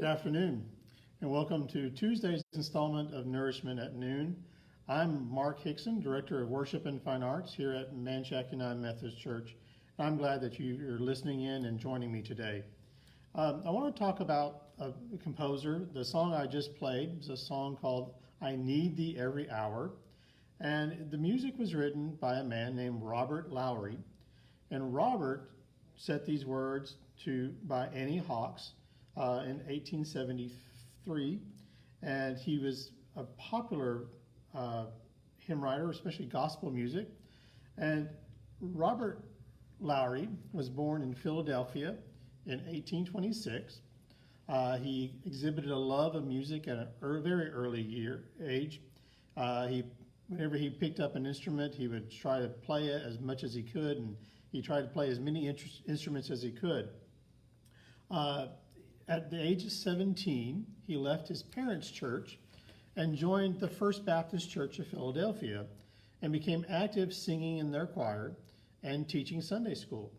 afternoon, and welcome to Tuesday's installment of Nourishment at Noon. I'm Mark Hickson, Director of Worship and Fine Arts here at Manchac United Methodist Church. I'm glad that you're listening in and joining me today. I want to talk about a composer. The song I just played is a song called I Need Thee Every Hour, and the music was written by a man named Robert Lowry, and Robert set these words by Annie Hawks in 1873, and he was a popular hymn writer, especially gospel music. And Robert Lowry was born in Philadelphia in 1826. He exhibited a love of music at a very early age. Whenever he picked up an instrument, he would try to play it as much as he could, and he tried to play as many instruments as he could. At the age of 17, he left his parents' church and joined the First Baptist Church of Philadelphia and became active singing in their choir and teaching Sunday school.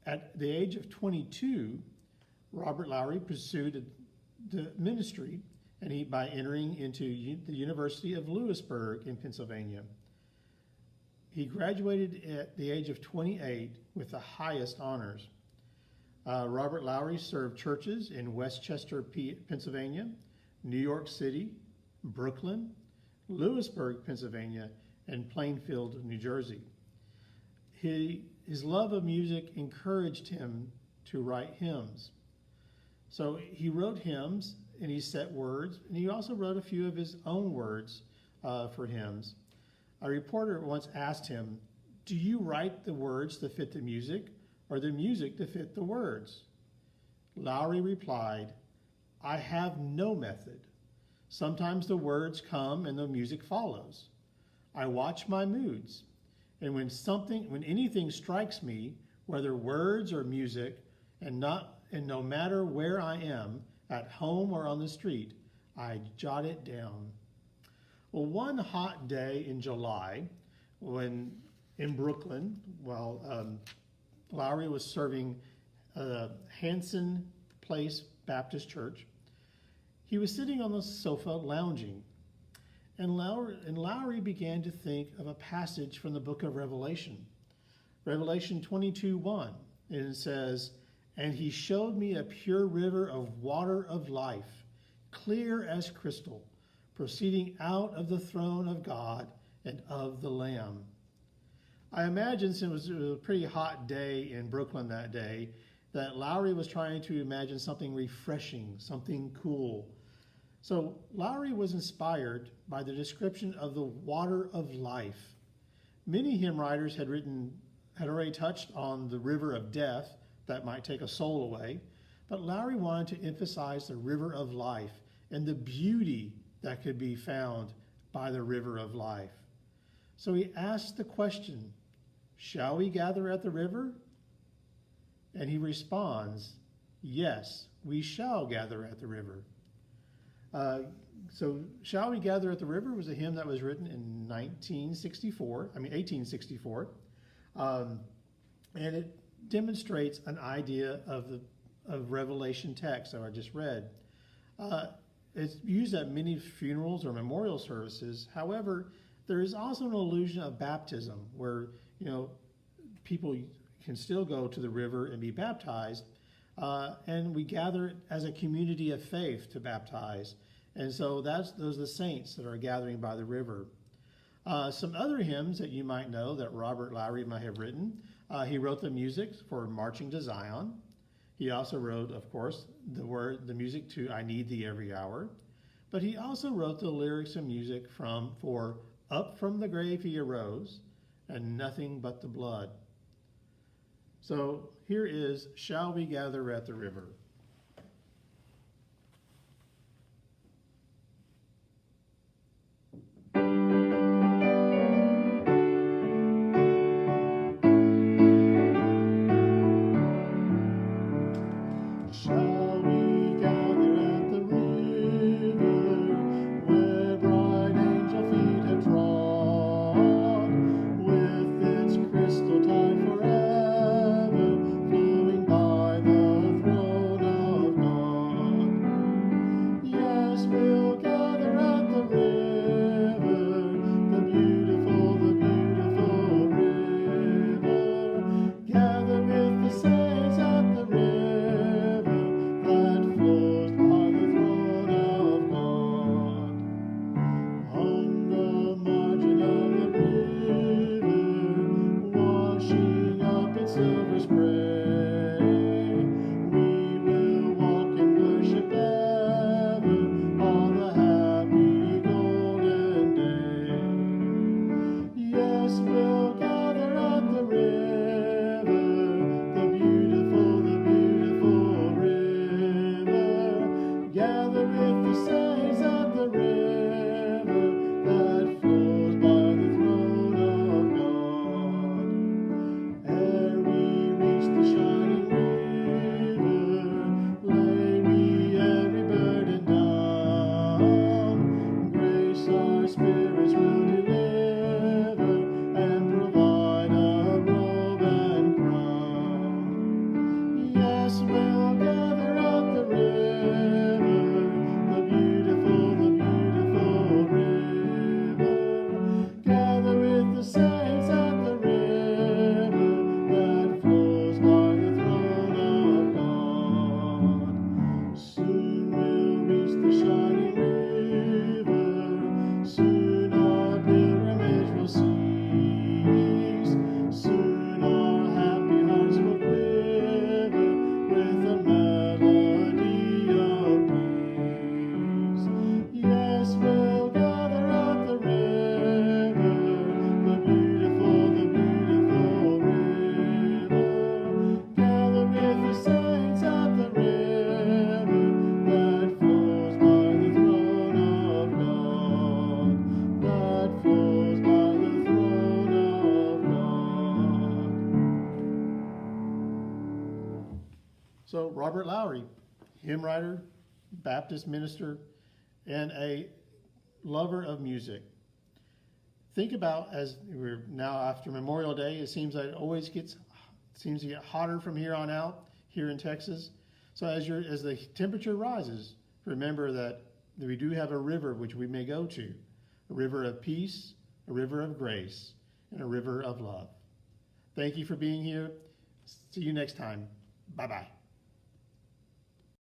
At the age of 22, Robert Lowry pursued the ministry by entering into the University of Lewisburg in Pennsylvania. He graduated at the age of 28 with the highest honors. Robert Lowry served churches in Westchester, Pennsylvania, New York City, Brooklyn, Lewisburg, Pennsylvania, and Plainfield, New Jersey. His love of music encouraged him to write hymns. So he wrote hymns and he set words, and he also wrote a few of his own words for hymns. A reporter once asked him, "Do you write the words to fit the music, or the music to fit the words?" Lowry replied, "I have no method. Sometimes the words come and the music follows. I watch my moods, and when anything strikes me, whether words or music, and no matter where I am, at home or on the street, I jot it down." Well, one hot day in July, when in Brooklyn, Lowry was serving Hanson Place Baptist Church, he was sitting on the sofa lounging, and Lowry began to think of a passage from the book of Revelation. Revelation 22:1, and it says, "And he showed me a pure river of water of life, clear as crystal, proceeding out of the throne of God and of the Lamb." I imagine, since it was a pretty hot day in Brooklyn that day, that Lowry was trying to imagine something refreshing, something cool. So Lowry was inspired by the description of the water of life. Many hymn writers had already touched on the river of death that might take a soul away, but Lowry wanted to emphasize the river of life and the beauty that could be found by the river of life. So he asked the question, "Shall we gather at the river?" And he responds, "Yes, we shall gather at the river." So "Shall We Gather at the River" was a hymn that was written in 1864, and it demonstrates an idea of Revelation text that I just read. It's used at many funerals or memorial services. However, there is also an allusion of baptism where, people can still go to the river and be baptized, and we gather as a community of faith to baptize. And so those are the saints that are gathering by the river. Some other hymns that you might know that Robert Lowry might have written. He wrote the music for Marching to Zion. He also wrote, of course, the music to I Need Thee Every Hour. But he also wrote the lyrics and music for Up from the Grave He Arose and Nothing But the Blood. So here is "Shall We Gather at the River." Shall we gather at the river, where bright angel feet have trod, with its crystal tide forever, flowing by the throne So Robert Lowry, hymn writer, Baptist minister, and a lover of music. Think about, as we're now after Memorial Day, it seems that it seems to get hotter from here on out here in Texas. So as the temperature rises, remember that we do have a river which we may go to, a river of peace, a river of grace, and a river of love. Thank you for being here. See you next time. Bye-bye.